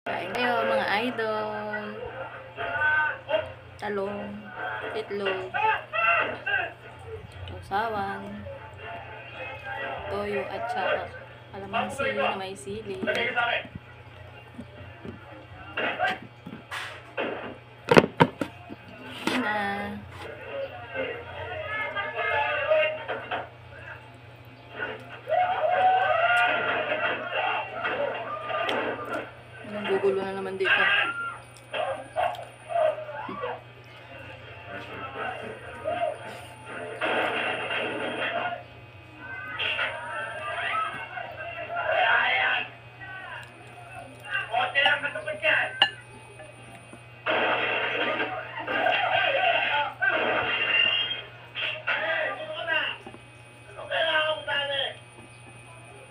Kain kayo mga idol. Talong, itlog, usawan, toyo at saka kalamansi na may sili. Na gugulo na naman dito.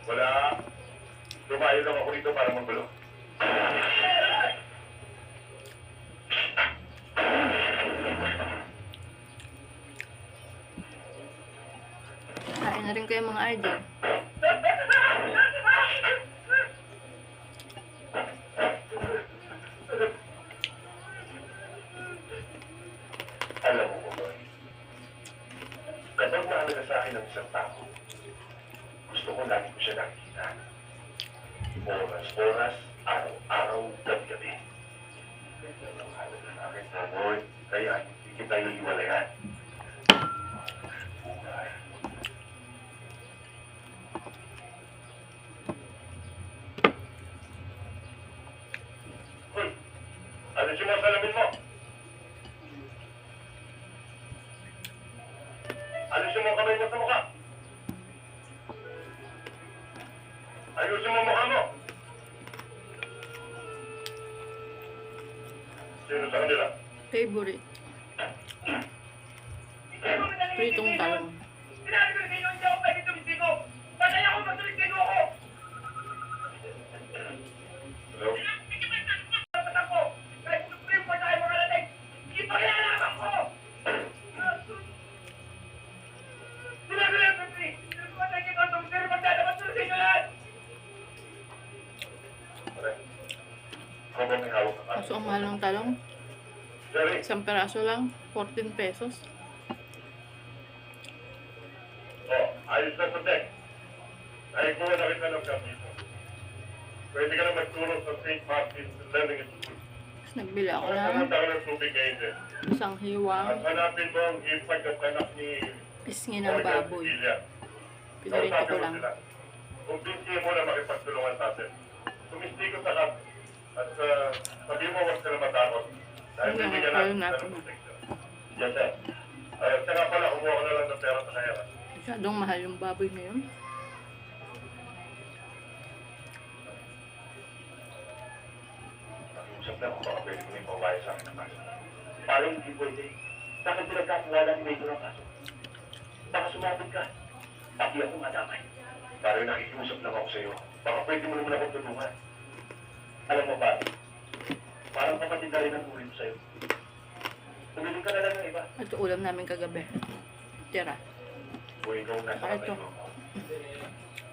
Wala. Lumayo lang ako dito para magulo. Kain na rin kayo mga idol. Alam mo ko, boy. Kapag mahalaga sa akin ang isang tao, gusto ko lagi ko siya nakikita. Oras-oras, araw-araw, gabi-gabi. Kaya ang mahalaga sa akin, boy. Kaya hindi kita iiwalayan. Buhay. Hoy! Alisin mo ang salamin mo! Alisin mo ang kamay mo sa mukha! Ayusin mo mukha mo! Sino sa kanila? Favorite. Pritong talong. Sinabi ko sa inyo, hindi ako pwede tumistigo. Patay ako, magtumistigo ako. Hello? Dapat ako, kahit supreme pa tayo mga latay, ipakilalaman ko. Sinabi lang, Pepsi, sinabi ko tayo kito, pero magdadapat sa inyo lahat. Pare. Ako ba may hawak ka? Kaso ang mahal ng talong. Jerry! Isang peraso lang. 14 pesos. Oh, ayos na sa deck. Naikuha na kita ng kapito. Pwede ka na magturo sa St. Martin's Learning School. Tapos nagbili ako ng Pumunta ka ng tubig ngayon din. isang hiwang At hanapin mo ang hipag at anak ni pisngi ng baboy. Pinarito ko lang. Kung pinsihin mo na makipagtulungan sa atin, tumistikot sa kap. At sabi mo, huwag ka na matakot. Dahil Ayun, bibigyan ayun natin natin. ng protection. Yes, sir. Saka pala, kumuha ko na lang ng pera sa kaya. Masyadong mahal yung baboy ngayon. Nakiusap na kung baka pwede mo yung pawaya sa akin ng kaso. Parang hindi pwede. Bakit pinagkakawala ni Medyo ng kaso? Baka sumabot ka. Pati ako madamay. Parang nakikiusap lang ako sa iyo. Baka pwede mo naman akong tulungan. Alam mo ba, parang kapatid na rin ang tuloy ko sa iyo. Tumili ka na lang ng iba. Ito ulam namin kagabi. Tira. Kung ikaw nasa Saka ito. kamay mo,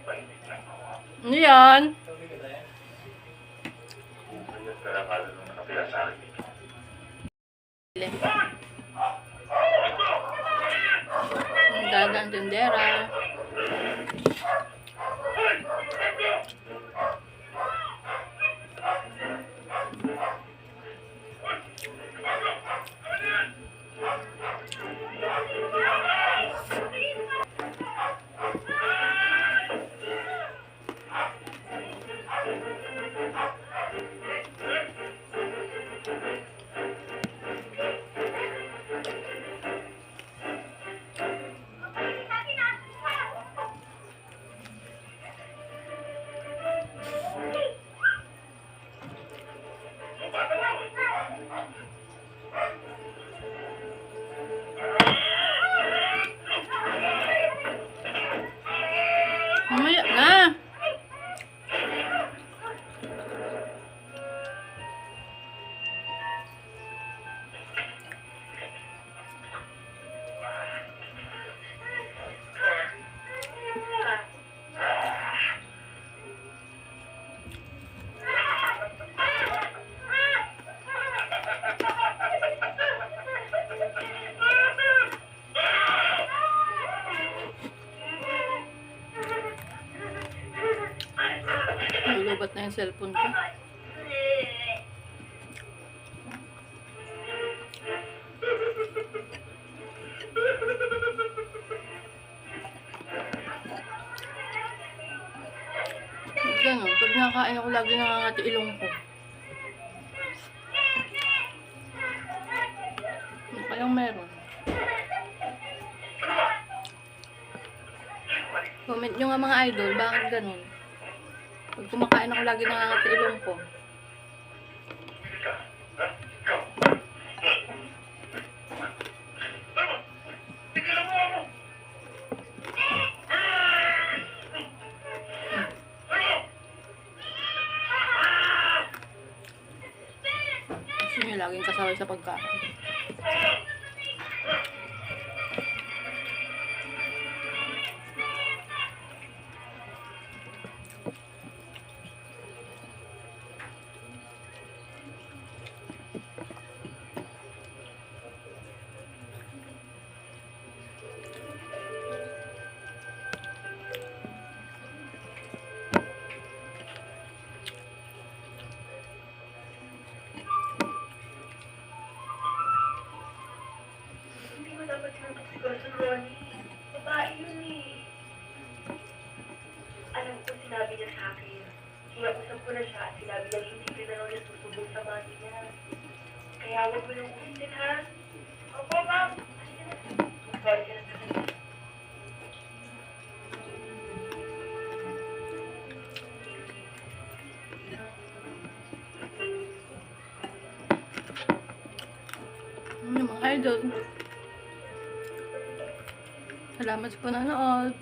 pahinig lang ako. Ano yan? Kaya karakala nung nakapila sa akin dito. Ang dagang tindera. yung cellphone ko. Ganun. Pag nakakain ako, lagi nakangati ilong ko. Ano kayang meron? Comment nyo nga mga idol, bakit ganun? Pag kumakain ako, lagi nakangati ilong ko. Tigilan mo ako! Gusto nyo laging kasaway sa pagkain. Hindi mo dapat sinabi siguro sa Ronnie. Babae yun eh. Alam ko sinabi niya sa akin. Kaya usap ko na siya at sinabi niya hindi ka na raw niya susubok sa mami niya. Kaya huwag mo nang ulitin ha. Opo, ma'am. Sorry ka na sa kanya. Ano mga idol? Salamat sa panonood.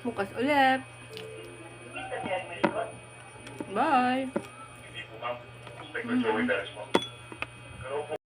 Bukas ulit. Kita niya ang response. Bye! Hindi po, ma'am. Inspector Joey Perez po.